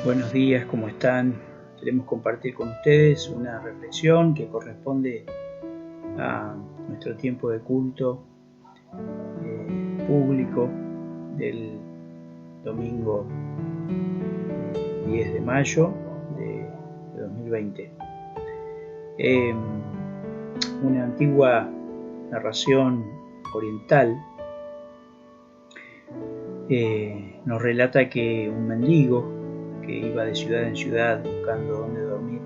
Buenos días, ¿cómo están? Queremos compartir con ustedes una reflexión que corresponde a nuestro tiempo de culto público del domingo 10 de mayo de 2020. Una antigua narración oriental nos relata que un mendigo que iba de ciudad en ciudad buscando dónde dormir,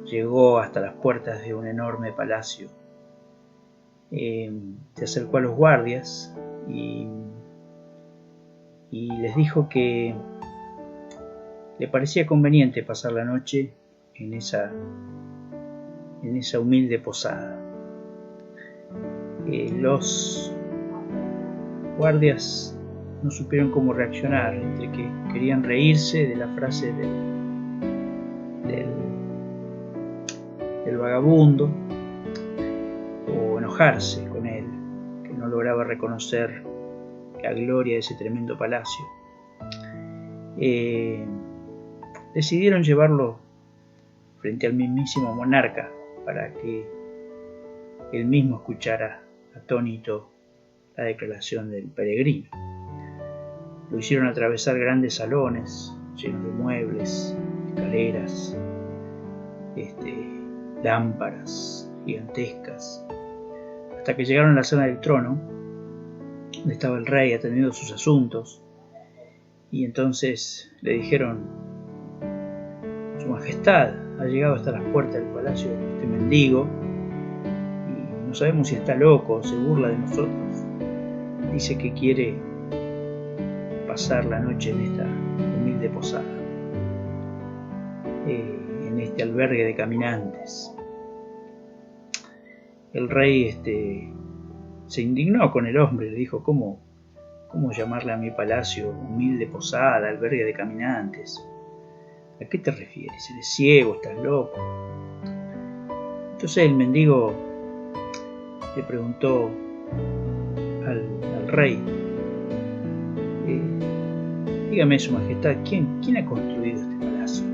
llegó hasta las puertas de un enorme palacio. Se acercó a los guardias y les dijo que le parecía conveniente pasar la noche en esa humilde posada. Los guardias no supieron cómo reaccionar, entre que querían reírse de la frase del vagabundo o enojarse con él, que no lograba reconocer la gloria de ese tremendo palacio. Decidieron llevarlo frente al mismísimo monarca para que él mismo escuchara atónito la declaración del peregrino. Lo hicieron atravesar grandes salones llenos de muebles, escaleras, lámparas gigantescas, hasta que llegaron a la sala del trono, donde estaba el rey atendiendo sus asuntos, y entonces le dijeron: Su Majestad, ha llegado hasta las puertas del palacio este mendigo, y no sabemos si está loco o se burla de nosotros. Dice que quiere pasar la noche en esta humilde posada, en este albergue de caminantes. El rey se indignó con el hombre, le dijo: ¿Cómo llamarle a mi palacio humilde posada, albergue de caminantes? ¿A qué te refieres? ¿Eres ciego? ¿Estás loco? Entonces el mendigo le preguntó al rey: dígame, Su Majestad, ¿quién ha construido este palacio?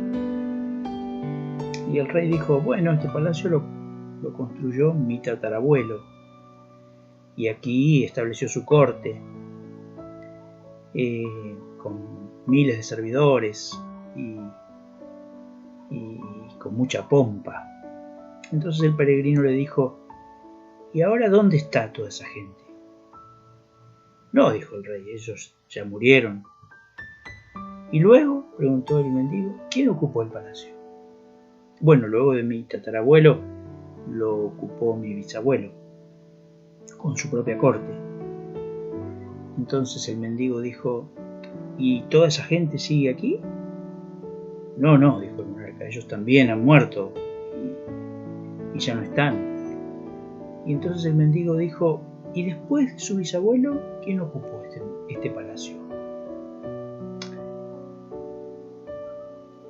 Y el rey dijo: bueno, este palacio lo construyó mi tatarabuelo, y aquí estableció su corte, con miles de servidores y con mucha pompa. Entonces el peregrino le dijo: ¿y ahora dónde está toda esa gente? No, dijo el rey, ellos ya murieron. ¿Y luego? Preguntó el mendigo, ¿quién ocupó el palacio? Bueno, luego de mi tatarabuelo lo ocupó mi bisabuelo, con su propia corte. Entonces el mendigo dijo: ¿y toda esa gente sigue aquí? No, dijo el monarca, ellos también han muerto y ya no están. Y entonces el mendigo dijo: ¿y después de su bisabuelo, quién ocupó este palacio?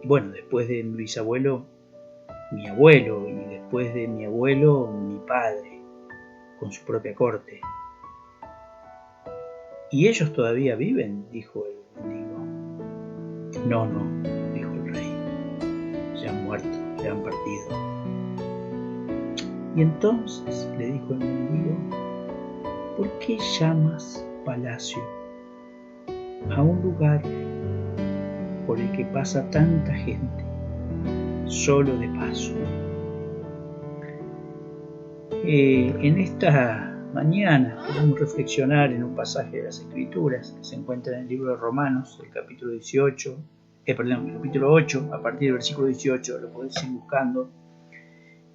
Bueno, después de mi bisabuelo, mi abuelo, y después de mi abuelo, mi padre, con su propia corte. ¿Y ellos todavía viven?, dijo el mendigo. No, dijo el rey, ya han muerto, ya han partido. Y entonces le dijo el mendigo: ¿por qué llamas palacio a un lugar por el que pasa tanta gente, solo de paso? En esta mañana podemos reflexionar en un pasaje de las Escrituras que se encuentra en el libro de Romanos, el capítulo 8, a partir del versículo 18, lo podéis ir buscando,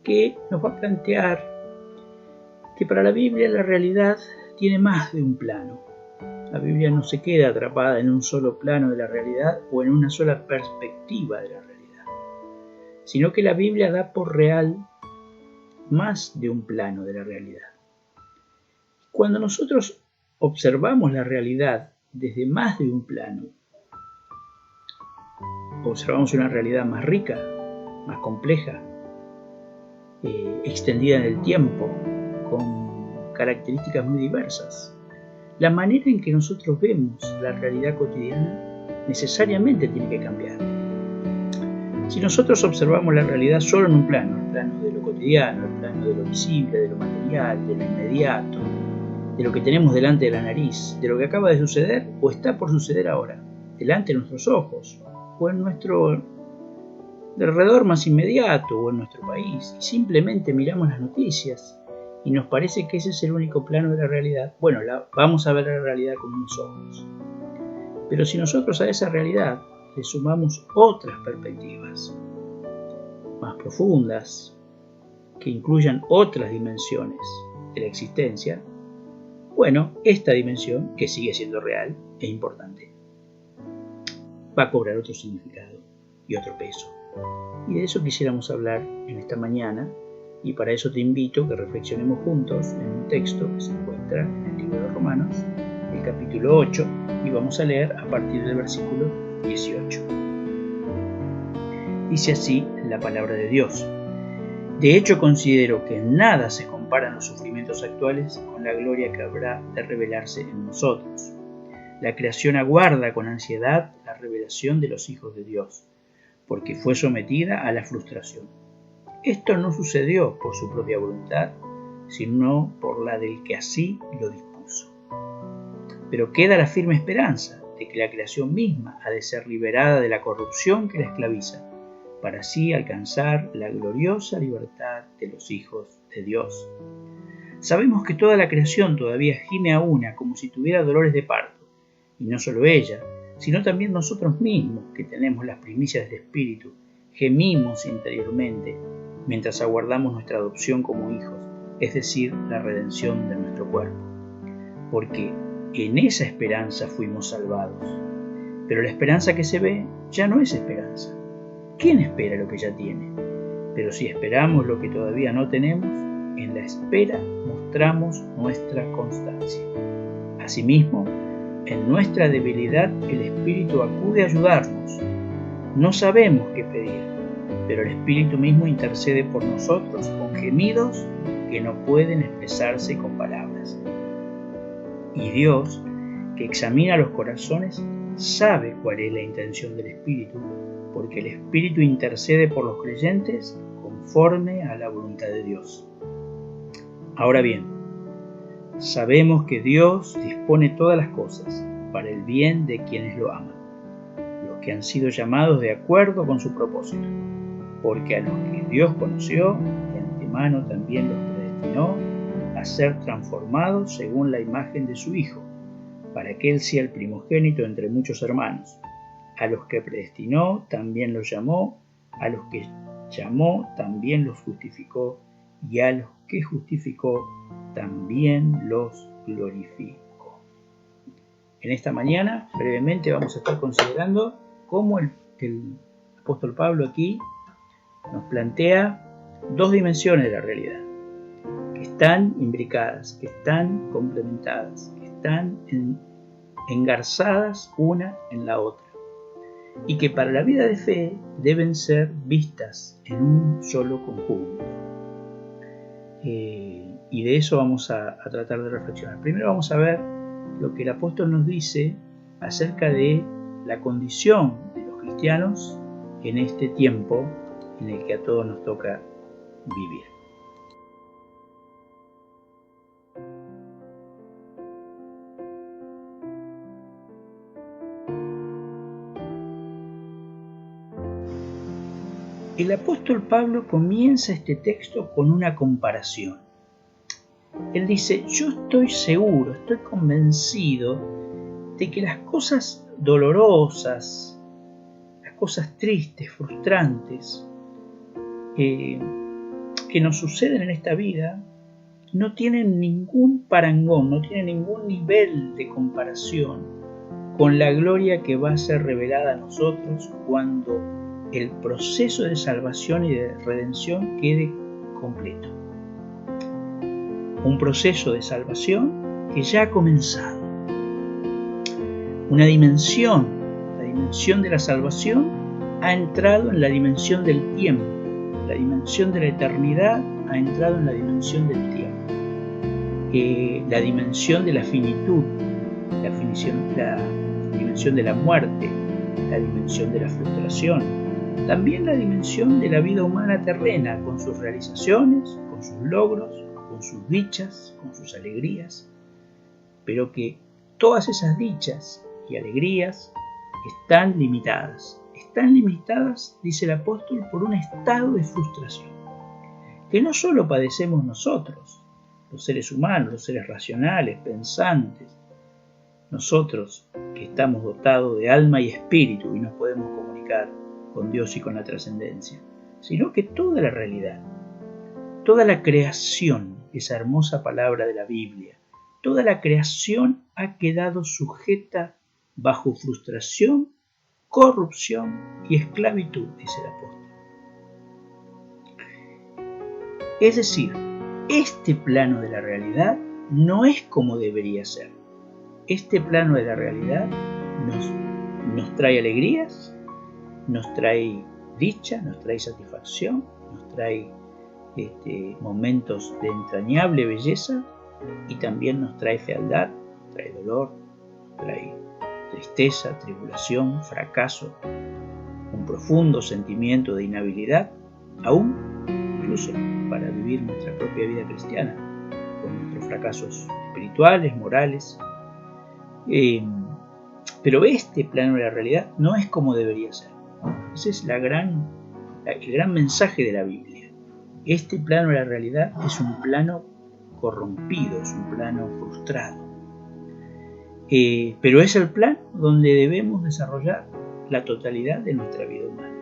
que nos va a plantear que para la Biblia la realidad tiene más de un plano. La Biblia no se queda atrapada en un solo plano de la realidad o en una sola perspectiva de la realidad, sino que la Biblia da por real más de un plano de la realidad. Cuando nosotros observamos la realidad desde más de un plano, observamos una realidad más rica, más compleja, extendida en el tiempo, con características muy diversas. La manera en que nosotros vemos la realidad cotidiana necesariamente tiene que cambiar. Si nosotros observamos la realidad solo en un plano, el plano de lo cotidiano, el plano de lo visible, de lo material, de lo inmediato, de lo que tenemos delante de la nariz, de lo que acaba de suceder o está por suceder ahora, delante de nuestros ojos, o en nuestro alrededor más inmediato, o en nuestro país, y simplemente miramos las noticias y nos parece que ese es el único plano de la realidad, bueno, vamos a ver la realidad con unos ojos. Pero si nosotros a esa realidad le sumamos otras perspectivas más profundas, que incluyan otras dimensiones de la existencia, bueno, esta dimensión, que sigue siendo real e importante, va a cobrar otro significado y otro peso. Y de eso quisiéramos hablar en esta mañana, y para eso te invito a que reflexionemos juntos en un texto que se encuentra en el libro de Romanos, el capítulo 8, y vamos a leer a partir del versículo 18. Dice así la palabra de Dios: de hecho, considero que en nada se comparan los sufrimientos actuales con la gloria que habrá de revelarse en nosotros. La creación aguarda con ansiedad la revelación de los hijos de Dios, porque fue sometida a la frustración. Esto no sucedió por su propia voluntad, sino por la del que así lo dispuso. Pero queda la firme esperanza de que la creación misma ha de ser liberada de la corrupción que la esclaviza, para así alcanzar la gloriosa libertad de los hijos de Dios. Sabemos que toda la creación todavía gime a una como si tuviera dolores de parto, y no solo ella, sino también nosotros mismos, que tenemos las primicias del Espíritu, gemimos interiormente mientras aguardamos nuestra adopción como hijos, es decir, la redención de nuestro cuerpo. Porque en esa esperanza fuimos salvados. Pero la esperanza que se ve ya no es esperanza. ¿Quién espera lo que ya tiene? Pero si esperamos lo que todavía no tenemos, en la espera mostramos nuestra constancia. Asimismo, en nuestra debilidad el Espíritu acude a ayudarnos. No sabemos qué pedir, pero el Espíritu mismo intercede por nosotros con gemidos que no pueden expresarse con palabras. Y Dios, que examina los corazones, sabe cuál es la intención del Espíritu, porque el Espíritu intercede por los creyentes conforme a la voluntad de Dios. Ahora bien, sabemos que Dios dispone todas las cosas para el bien de quienes lo aman, los que han sido llamados de acuerdo con su propósito, porque a los que Dios conoció, de antemano también los predestinó a ser transformados según la imagen de su Hijo, para que Él sea el primogénito entre muchos hermanos. A los que predestinó también los llamó, a los que llamó también los justificó, y a los que justificó también los glorificó. En esta mañana, brevemente, vamos a estar considerando cómo el apóstol Pablo aquí nos plantea dos dimensiones de la realidad, que están imbricadas, que están complementadas, que están engarzadas una en la otra, y que para la vida de fe deben ser vistas en un solo conjunto. Y de eso vamos a tratar de reflexionar. Primero vamos a ver lo que el apóstol nos dice acerca de la condición de los cristianos en este tiempo en el que a todos nos toca vivir. El apóstol Pablo comienza este texto con una comparación. Él dice: yo estoy seguro, estoy convencido de que las cosas dolorosas, las cosas tristes, frustrantes, que nos suceden en esta vida, no tienen ningún parangón, no tienen ningún nivel de comparación con la gloria que va a ser revelada a nosotros cuando el proceso de salvación y de redención quede completo. Un proceso de salvación que ya ha comenzado. Una dimensión, la dimensión de la salvación, ha entrado en la dimensión del tiempo. La dimensión de la eternidad ha entrado en la dimensión del tiempo. La dimensión de la finitud, la dimensión de la muerte, la dimensión de la frustración, también la dimensión de la vida humana terrena, con sus realizaciones, con sus logros, con sus dichas, con sus alegrías, pero que todas esas dichas y alegrías están limitadas, dice el apóstol, por un estado de frustración, que no solo padecemos nosotros, los seres humanos, los seres racionales, pensantes, nosotros que estamos dotados de alma y espíritu y nos podemos comunicar con Dios y con la trascendencia, sino que toda la realidad, toda la creación, esa hermosa palabra de la Biblia, toda la creación ha quedado sujeta bajo frustración, corrupción y esclavitud, dice el apóstol. Es decir, este plano de la realidad no es como debería ser. Este plano de la realidad nos trae alegrías, nos trae dicha, nos trae satisfacción, nos trae momentos de entrañable belleza y también nos trae fealdad, nos trae dolor, nos trae tristeza, tribulación, fracaso, un profundo sentimiento de inhabilidad, aún incluso para vivir nuestra propia vida cristiana, con nuestros fracasos espirituales, morales. Pero este plano de la realidad no es como debería ser. Ese es el gran mensaje de la Biblia. Este plano de la realidad es un plano corrompido, es un plano frustrado. Pero es el plano donde debemos desarrollar la totalidad de nuestra vida humana.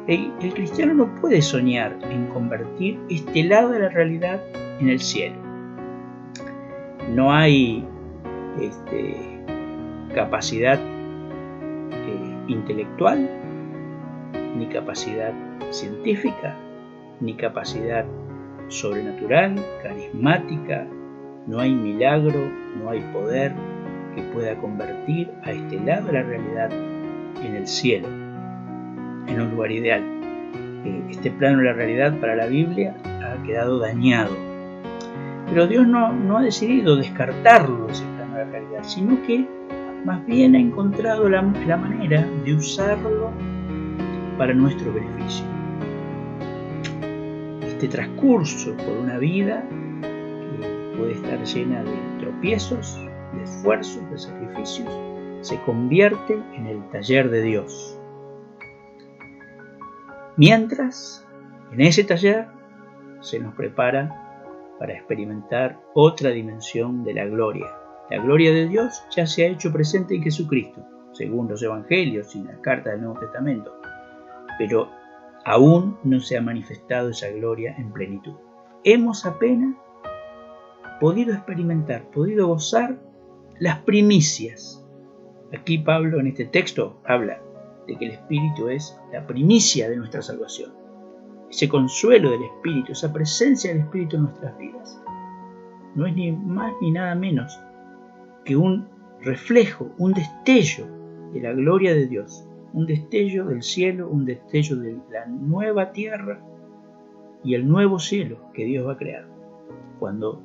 El cristiano no puede soñar en convertir este lado de la realidad en el cielo. No hay capacidad intelectual, ni capacidad científica, ni capacidad sobrenatural, carismática. No hay milagro, no hay poder que pueda convertir a este lado de la realidad en el cielo, en un lugar ideal. Este plano de la realidad para la Biblia ha quedado dañado. Pero Dios no ha decidido descartarlo, ese plano de la realidad, sino que más bien ha encontrado la manera de usarlo para nuestro beneficio. Este transcurso por una vida que puede estar llena de tropiezos, de esfuerzos, de sacrificios, se convierte en el taller de Dios. Mientras, en ese taller se nos prepara para experimentar otra dimensión de la gloria. La gloria de Dios ya se ha hecho presente en Jesucristo, según los evangelios y las cartas del Nuevo Testamento, pero aún no se ha manifestado esa gloria en plenitud. Hemos apenas podido experimentar, podido gozar las primicias. Aquí Pablo en este texto habla de que el Espíritu es la primicia de nuestra salvación. Ese consuelo del Espíritu, esa presencia del Espíritu en nuestras vidas, no es ni más ni nada menos que un reflejo, un destello de la gloria de Dios, un destello del cielo, un destello de la nueva tierra y el nuevo cielo que Dios va a crear cuando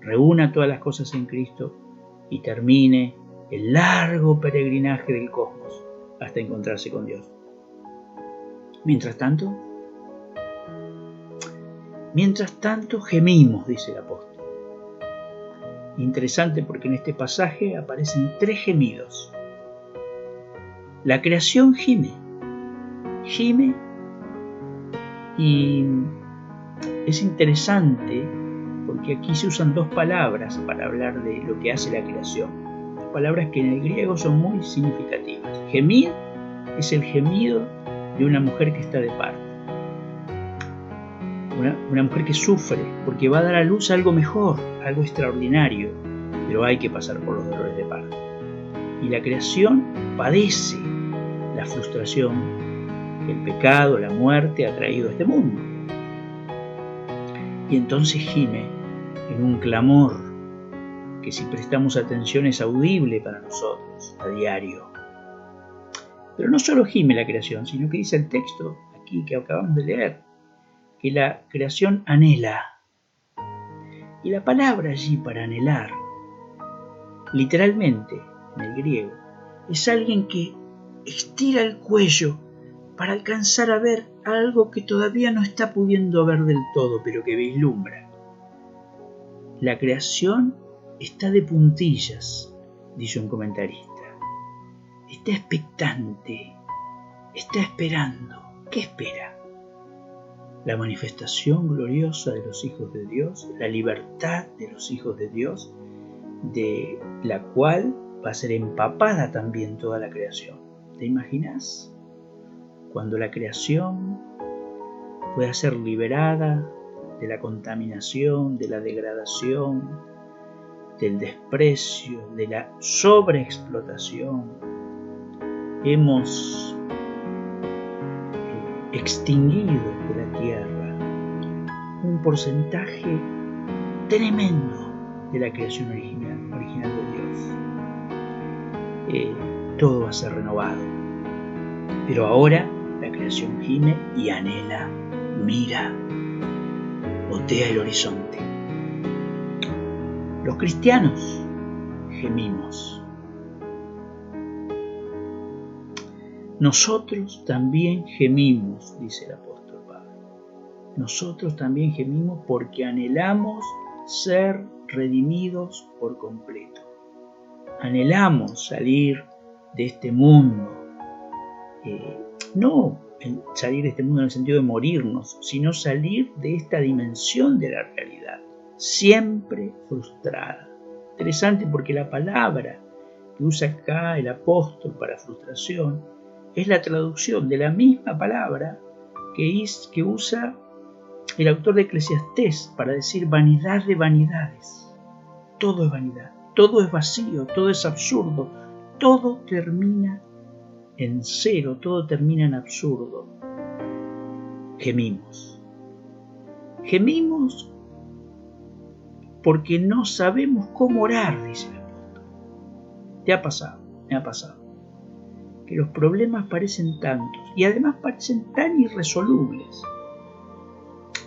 reúna todas las cosas en Cristo y termine el largo peregrinaje del cosmos hasta encontrarse con Dios. Mientras tanto gemimos, dice el apóstol. Interesante porque en este pasaje aparecen 3 gemidos. La creación gime y es interesante porque aquí se usan 2 palabras para hablar de lo que hace la creación. 2 palabras que en el griego son muy significativas. Gemir es el gemido de una mujer que está de parto. Una mujer que sufre porque va a dar a luz algo mejor, algo extraordinario, pero hay que pasar por los dolores de parto. Y la creación padece la frustración que el pecado, la muerte ha traído a este mundo. Y entonces gime en un clamor que, si prestamos atención, es audible para nosotros a diario. Pero no solo gime la creación, sino que dice el texto aquí que acabamos de leer, que la creación anhela. Y la palabra allí para anhelar, literalmente en el griego, es alguien que estira el cuello para alcanzar a ver algo que todavía no está pudiendo ver del todo, pero que vislumbra. La creación está de puntillas, dice un comentarista. Está expectante, está esperando. ¿Qué espera? La manifestación gloriosa de los hijos de Dios, la libertad de los hijos de Dios, de la cual va a ser empapada también toda la creación. ¿Te imaginas? Cuando la creación pueda ser liberada de la contaminación, de la degradación, del desprecio, de la sobreexplotación, hemos extinguido de la tierra un porcentaje tremendo de la creación original de Dios. Todo va a ser renovado, pero ahora la creación gime y anhela, mira, otea el horizonte. Los cristianos gemimos. Nosotros también gemimos, dice el apóstol Pablo. Nosotros también gemimos porque anhelamos ser redimidos por completo. Anhelamos salir de este mundo. No salir de este mundo en el sentido de morirnos, sino salir de esta dimensión de la realidad, siempre frustrada. Interesante porque la palabra que usa acá el apóstol para frustración es la traducción de la misma palabra que usa el autor de Eclesiastés para decir vanidad de vanidades. Todo es vanidad, todo es vacío, todo es absurdo, todo termina en cero, todo termina en absurdo. Gemimos. Gemimos porque no sabemos cómo orar, dice el apóstol. ¿Te ha pasado? Me ha pasado. Que los problemas parecen tantos y además parecen tan irresolubles.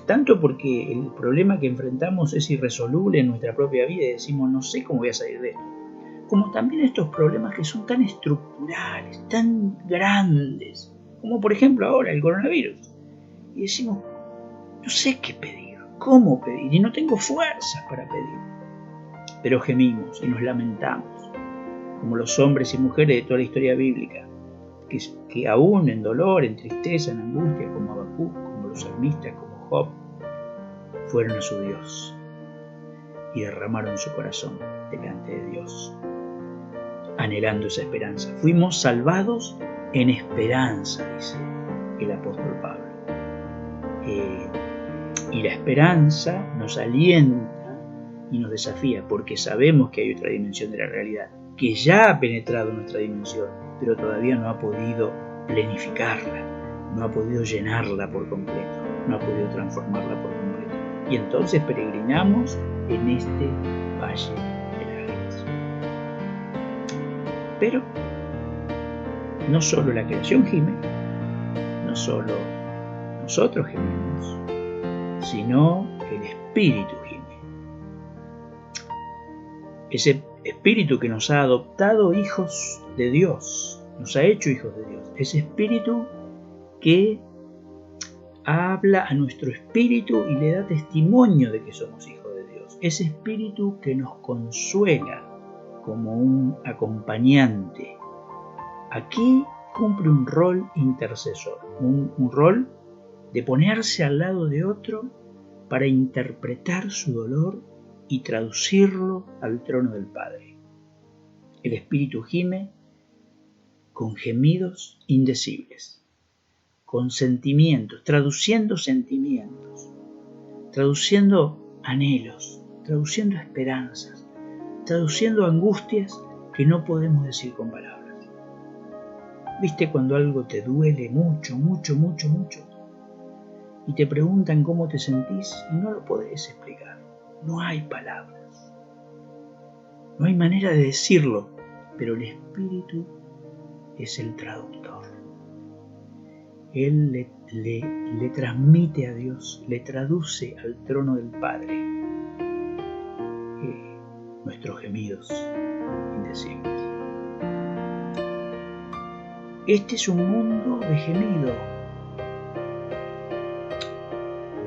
Tanto porque el problema que enfrentamos es irresoluble en nuestra propia vida y decimos no sé cómo voy a salir de esto. Como también estos problemas que son tan estructurales, tan grandes, como por ejemplo ahora el coronavirus. Y decimos, no sé qué pedir, cómo pedir, y no tengo fuerzas para pedir. Pero gemimos y nos lamentamos, como los hombres y mujeres de toda la historia bíblica, que aún en dolor, en tristeza, en angustia, como Habacuc, como los salmistas, como Job, fueron a su Dios y derramaron su corazón delante de Dios, anhelando esa esperanza. Fuimos salvados en esperanza, dice el apóstol Pablo. Y la esperanza nos alienta y nos desafía porque sabemos que hay otra dimensión de la realidad que ya ha penetrado nuestra dimensión, pero todavía no ha podido plenificarla, no ha podido llenarla por completo, no ha podido transformarla por completo. Y entonces peregrinamos en este valle de lágrimas. Pero no solo la creación gime, no solo nosotros gemimos, sino el Espíritu gime. Ese Espíritu que nos ha adoptado hijos de Dios, nos ha hecho hijos de Dios. Ese Espíritu que habla a nuestro espíritu y le da testimonio de que somos hijos de Dios. Ese Espíritu que nos consuela como un acompañante. Aquí cumple un rol intercesor, un rol de ponerse al lado de otro para interpretar su dolor y traducirlo al trono del Padre. El Espíritu gime con gemidos indecibles, con sentimientos, traduciendo anhelos, traduciendo esperanzas, traduciendo angustias que no podemos decir con palabras. ¿Viste cuando algo te duele mucho, mucho, mucho, mucho? Y te preguntan cómo te sentís y no lo podés explicar. No hay palabras. No hay manera de decirlo, pero el Espíritu es el traductor. Él le transmite a Dios, le traduce al trono del Padre nuestros gemidos indecibles. Este es un mundo de gemido,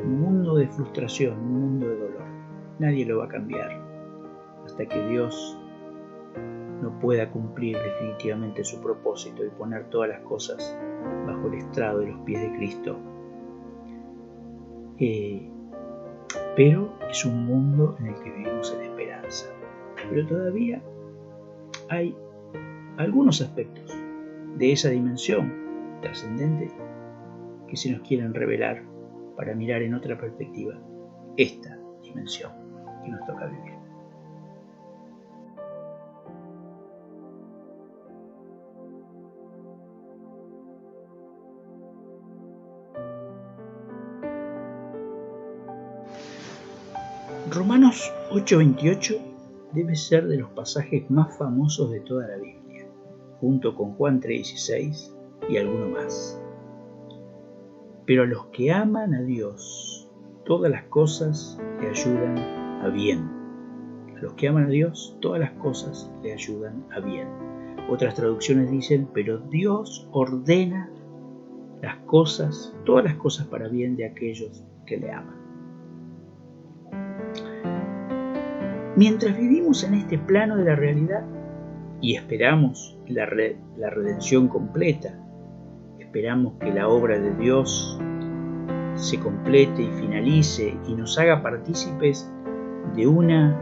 un mundo de frustración, un mundo de dolor. Nadie lo va a cambiar hasta que Dios no pueda cumplir definitivamente su propósito y poner todas las cosas bajo el estrado de los pies de Cristo. Pero es un mundo en el que vivimos en esperanza. Pero todavía hay algunos aspectos de esa dimensión trascendente que se nos quieren revelar para mirar en otra perspectiva esta dimensión que nos toca vivir. Romanos 8:28 debe ser de los pasajes más famosos de toda la Biblia, junto con Juan 3:16 y alguno más. Pero a los que aman a Dios, todas las cosas le ayudan a bien. A los que aman a Dios, todas las cosas le ayudan a bien. Otras traducciones dicen, pero Dios ordena las cosas, todas las cosas para bien de aquellos que le aman. Mientras vivimos en este plano de la realidad y esperamos la redención completa, esperamos que la obra de Dios se complete y finalice y nos haga partícipes de una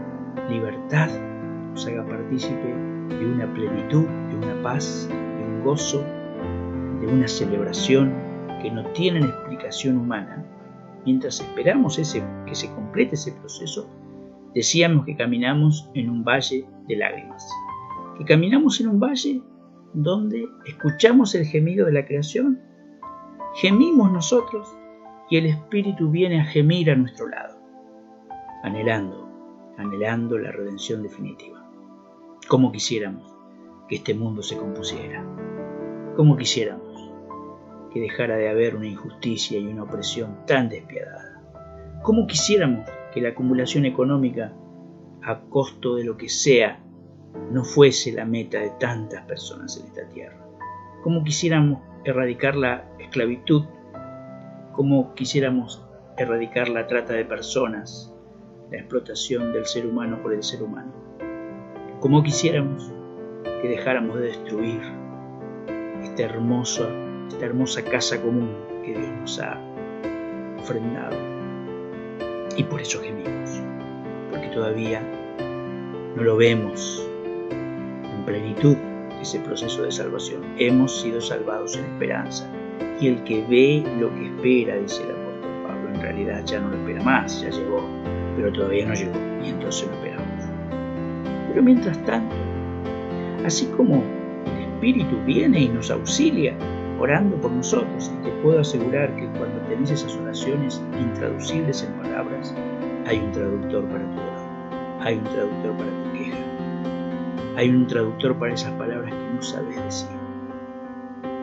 libertad, nos haga partícipe de una plenitud, de una paz, de un gozo, de una celebración que no tienen explicación humana. Mientras esperamos que se complete ese proceso, decíamos que caminamos en un valle de lágrimas, que caminamos en un valle donde escuchamos el gemido de la creación, gemimos nosotros y el Espíritu viene a gemir a nuestro lado, anhelando la redención definitiva. Cómo quisiéramos que este mundo se compusiera, cómo quisiéramos que dejara de haber una injusticia y una opresión tan despiadada, cómo quisiéramos que la acumulación económica a costo de lo que sea no fuese la meta de tantas personas en esta tierra. Cómo quisiéramos erradicar la esclavitud, cómo quisiéramos erradicar la trata de personas, la explotación del ser humano por el ser humano. Cómo quisiéramos que dejáramos de destruir esta hermosa casa común que Dios nos ha ofrendado. Y por eso gemimos, porque todavía no lo vemos en plenitud ese proceso de salvación. Hemos sido salvados en esperanza, y el que ve lo que espera, dice el apóstol Pablo, en realidad ya no lo espera más, ya llegó, pero todavía no llegó, y entonces lo esperamos. Pero mientras tanto, así como el Espíritu viene y nos auxilia orando por nosotros, y te puedo asegurar que cuando tenés esas oraciones intraducibles en palabras, hay un traductor para tu dolor, hay un traductor para tu queja, hay un traductor para esas palabras que no sabes decir.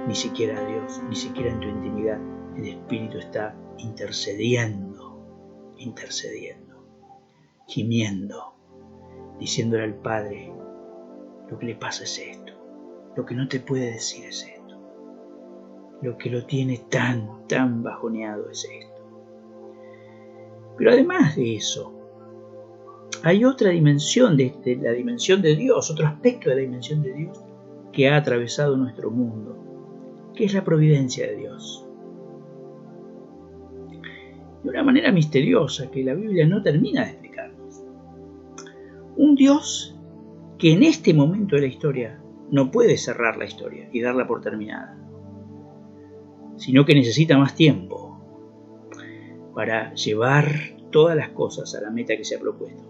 Ni siquiera a Dios, ni siquiera en tu intimidad, el Espíritu está intercediendo, gimiendo, diciéndole al Padre, lo que le pasa es esto, lo que no te puede decir es esto. Lo que lo tiene tan bajoneado es esto. Pero además de eso, hay otra dimensión de la dimensión de Dios, otro aspecto de la dimensión de Dios que ha atravesado nuestro mundo, que es la providencia de Dios. De una manera misteriosa que la Biblia no termina de explicarnos. Un Dios que en este momento de la historia no puede cerrar la historia y darla por terminada, sino que necesita más tiempo para llevar todas las cosas a la meta que se ha propuesto.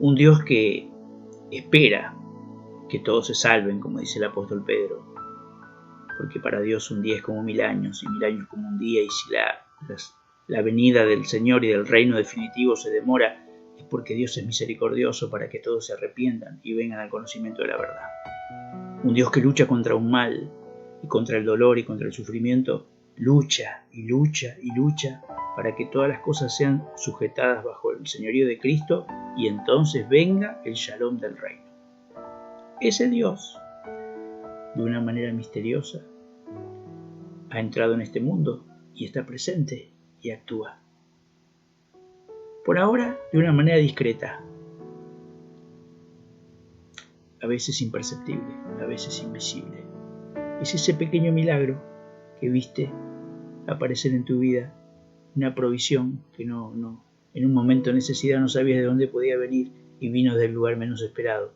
Un Dios que espera que todos se salven, como dice el apóstol Pedro, porque para Dios un día es como 1000 años, y 1000 años como un día, y si la venida del Señor y del reino definitivo se demora, es porque Dios es misericordioso para que todos se arrepientan y vengan al conocimiento de la verdad. Un Dios que lucha contra un mal, y contra el dolor y contra el sufrimiento, lucha para que todas las cosas sean sujetadas bajo el señorío de Cristo, y entonces venga el shalom del reino. Ese Dios de una manera misteriosa, ha entrado en este mundo y está presente y actúa. Por ahora, de una manera discreta, a veces imperceptible, a veces invisible. Es ese pequeño milagro que viste aparecer en tu vida, una provisión que en un momento de necesidad no sabías de dónde podía venir y vino del lugar menos esperado.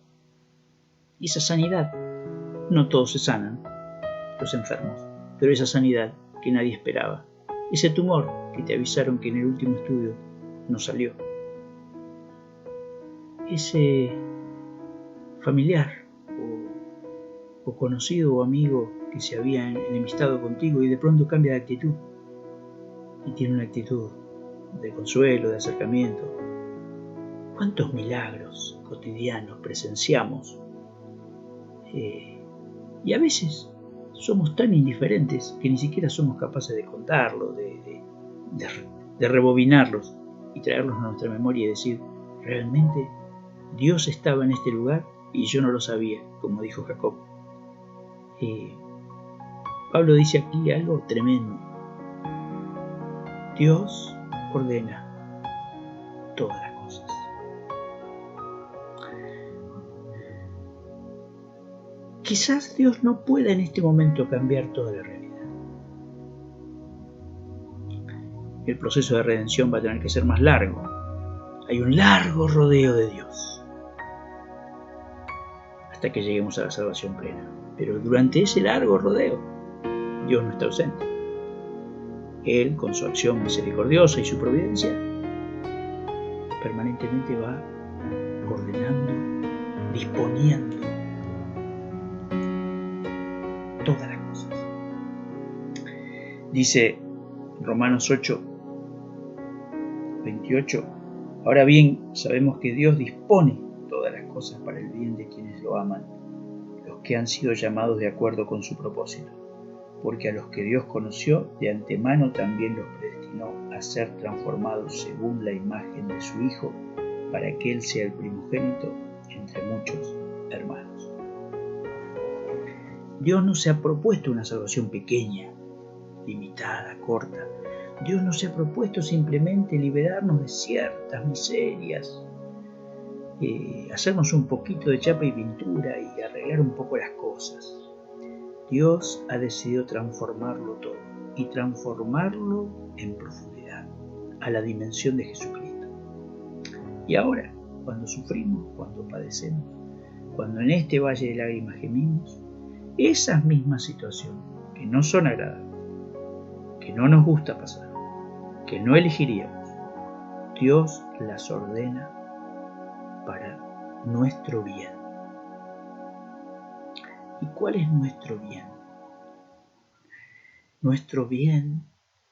Y esa sanidad, no todos se sanan, los enfermos, pero esa sanidad que nadie esperaba, ese tumor que te avisaron que en el último estudio no salió, ese familiar o conocido o amigo que se había enemistado contigo y de pronto cambia de actitud y tiene una actitud de consuelo, de acercamiento. ¿Cuántos milagros cotidianos presenciamos? Y a veces somos tan indiferentes que ni siquiera somos capaces de contarlo, de rebobinarlos y traerlos a nuestra memoria y decir, realmente Dios estaba en este lugar y yo no lo sabía, como dijo Jacob. Pablo dice aquí algo tremendo. Dios ordena todas las cosas. Quizás Dios no pueda en este momento cambiar toda la realidad. El proceso de redención va a tener que ser más largo. Hay un largo rodeo de Dios hasta que lleguemos a la salvación plena. Pero durante ese largo rodeo, Dios no está ausente. Él, con su acción misericordiosa y su providencia, permanentemente va ordenando, disponiendo todas las cosas. Dice Romanos 8, 28, ahora bien, sabemos que Dios dispone todas las cosas para el bien de quienes lo aman, los que han sido llamados de acuerdo con su propósito. Porque a los que Dios conoció, de antemano también los predestinó a ser transformados según la imagen de su Hijo, para que Él sea el primogénito entre muchos hermanos. Dios no se ha propuesto una salvación pequeña, limitada, corta. Dios no se ha propuesto simplemente liberarnos de ciertas miserias, hacernos un poquito de chapa y pintura y arreglar un poco las cosas. Dios ha decidido transformarlo todo y transformarlo en profundidad, a la dimensión de Jesucristo. Y ahora, cuando sufrimos, cuando padecemos, cuando en este valle de lágrimas gemimos, esas mismas situaciones que no son agradables, que no nos gusta pasar, que no elegiríamos, Dios las ordena para nuestro bien. ¿Y cuál es nuestro bien? Nuestro bien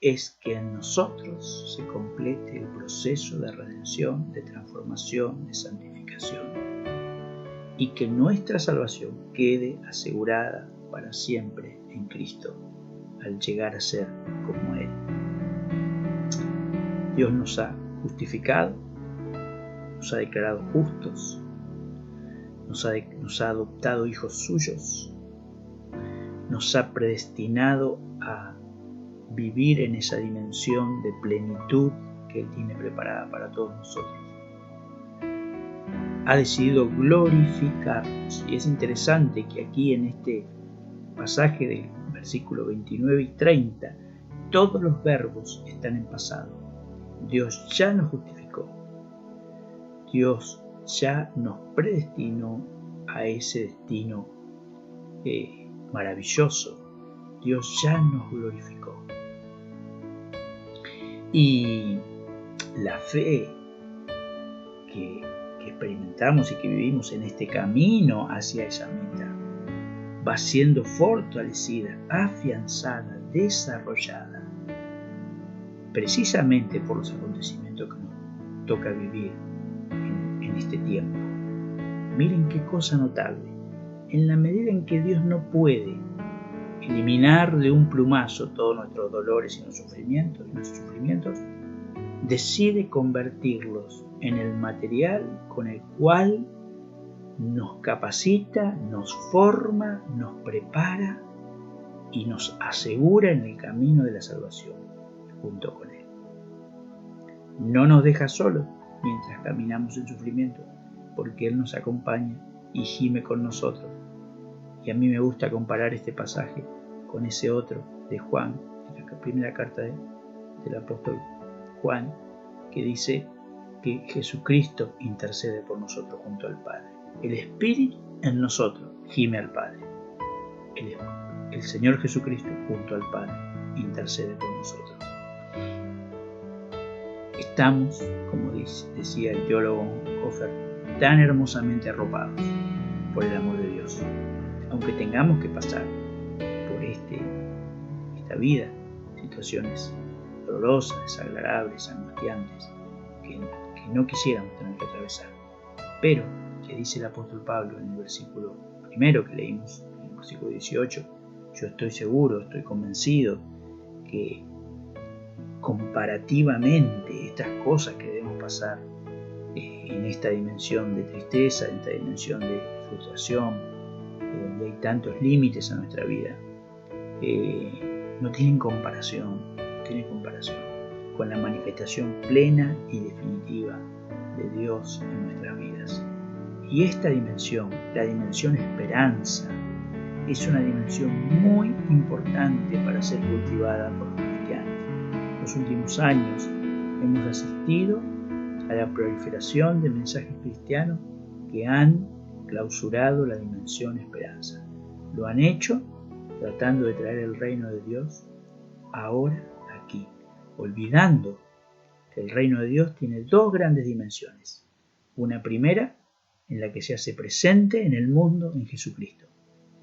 es que en nosotros se complete el proceso de redención, de transformación, de santificación, y que nuestra salvación quede asegurada para siempre en Cristo, al llegar a ser como Él. Dios nos ha justificado, nos ha declarado justos, nos ha adoptado hijos suyos, nos ha predestinado a vivir en esa dimensión de plenitud que Él tiene preparada para todos nosotros. Ha decidido glorificarnos, y es interesante que aquí en este pasaje del versículo 29 y 30 todos los verbos están en pasado. Dios ya nos justificó, Dios ya nos predestinó a ese destino maravilloso, Dios ya nos glorificó. Y la fe que experimentamos y que vivimos en este camino hacia esa meta va siendo fortalecida, afianzada, desarrollada, precisamente por los acontecimientos que nos toca vivir en este tiempo. Miren qué cosa notable. En la medida en que Dios no puede eliminar de un plumazo todos nuestros dolores y nuestros sufrimientos, decide convertirlos en el material con el cual nos capacita, nos forma, nos prepara y nos asegura en el camino de la salvación junto con Él. No nos deja solos mientras caminamos en sufrimiento, porque Él nos acompaña y gime con nosotros. Y a mí me gusta comparar este pasaje con ese otro de Juan, en la primera carta del apóstol Juan, que dice que Jesucristo intercede por nosotros junto al Padre. El Espíritu en nosotros gime al Padre. El Señor Jesucristo junto al Padre intercede por nosotros. Estamos, como decía el teólogo Hofer, tan hermosamente arropados por el amor de Dios. Aunque tengamos que pasar por esta vida, situaciones dolorosas, desagradables, angustiantes, que no quisiéramos tener que atravesar. Pero, que dice el apóstol Pablo en el versículo primero que leímos, en el versículo 18, yo estoy seguro, estoy convencido que comparativamente estas cosas que debemos pasar en esta dimensión de tristeza, en esta dimensión de frustración, donde hay tantos límites a nuestra vida, no tienen comparación con la manifestación plena y definitiva de Dios en nuestras vidas. Y esta dimensión, la dimensión esperanza, es una dimensión muy importante para ser cultivada por los cristianos. En los últimos años hemos asistido a la proliferación de mensajes cristianos que han clausurado la dimensión esperanza. Lo han hecho tratando de traer el reino de Dios ahora aquí, olvidando que el reino de Dios tiene dos grandes dimensiones. Una primera, en la que se hace presente en el mundo en Jesucristo.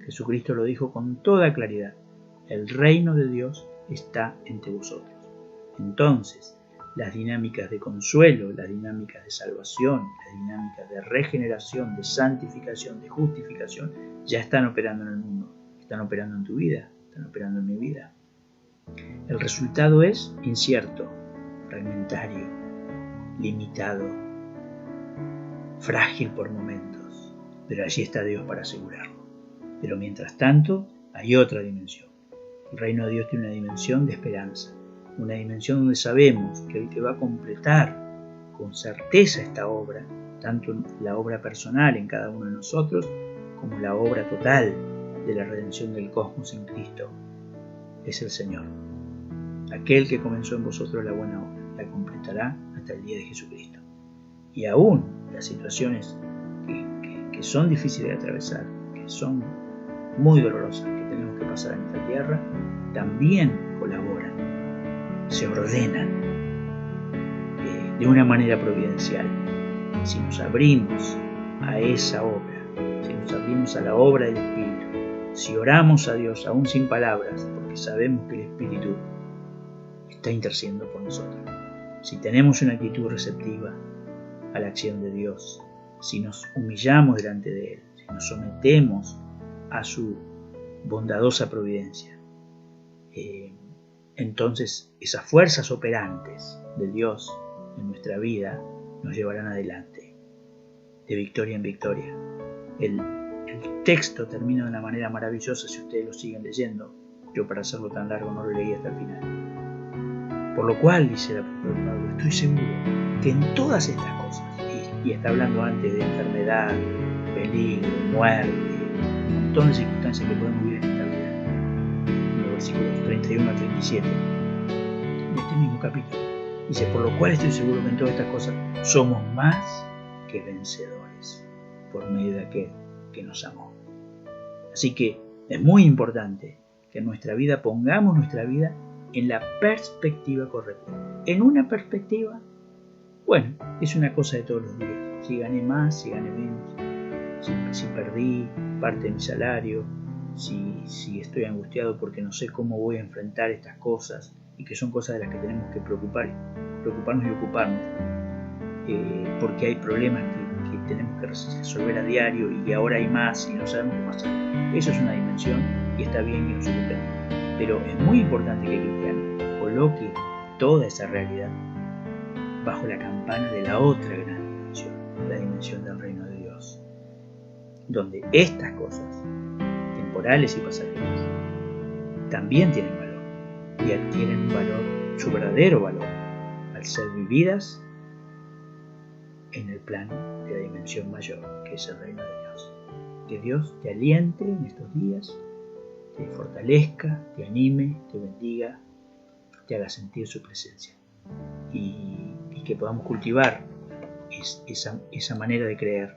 Jesucristo lo dijo con toda claridad: el reino de Dios está entre vosotros. Entonces, las dinámicas de consuelo, las dinámicas de salvación, las dinámicas de regeneración, de santificación, de justificación, ya están operando en el mundo, están operando en tu vida, están operando en mi vida. El resultado es incierto, fragmentario, limitado, frágil por momentos, pero allí está Dios para asegurarlo. Pero mientras tanto, hay otra dimensión. El reino de Dios tiene una dimensión de esperanza, una dimensión donde sabemos que el que va a completar con certeza esta obra, tanto la obra personal en cada uno de nosotros, como la obra total de la redención del cosmos en Cristo, es el Señor. Aquel que comenzó en vosotros la buena obra, la completará hasta el día de Jesucristo. Y aún las situaciones que son difíciles de atravesar, que son muy dolorosas, que tenemos que pasar en esta tierra, también colaboran, se ordenan de una manera providencial. Si nos abrimos a esa obra, si nos abrimos a la obra del Espíritu, si oramos a Dios aún sin palabras, porque sabemos que el Espíritu está intercediendo por nosotros, si tenemos una actitud receptiva a la acción de Dios, si nos humillamos delante de Él, si nos sometemos a su bondadosa providencia, entonces esas fuerzas operantes de Dios en nuestra vida nos llevarán adelante, de victoria en victoria. El texto termina de una manera maravillosa si ustedes lo siguen leyendo. Yo, para hacerlo tan largo, no lo leí hasta el final. Por lo cual, dice el apóstol Pablo, estoy seguro que en todas estas cosas, y está hablando antes de enfermedad, peligro, muerte, un montón de circunstancias que podemos vivir en esta vida, en los versículos 31 a 37 de este mismo capítulo, dice: por lo cual estoy seguro que en todas estas cosas somos más que vencedores por medio de aquel que nos amó. Así que es muy importante que en nuestra vida pongamos nuestra vida en la perspectiva correcta. En una perspectiva, bueno, es una cosa de todos los días. Si gané más, si gané menos, si perdí parte de mi salario, si estoy angustiado porque no sé cómo voy a enfrentar estas cosas, y que son cosas de las que tenemos que preocuparnos y ocuparnos, porque hay problemas que tenemos que resolver a diario y ahora hay más y no sabemos cómo hacerlo. Eso es una dimensión y está bien que nos ocupemos. Pero es muy importante que el cristiano coloque toda esa realidad bajo la campana de la otra gran dimensión, la dimensión del reino de Dios. donde estas cosas, temporales y pasajeras, también tienen valor y adquieren un valor, su verdadero valor, al ser vividas en el plano de la dimensión mayor, que es el reino de Dios. Que Dios te aliente en estos días, te fortalezca, te anime, te bendiga, te haga sentir su presencia y que podamos cultivar esa manera de creer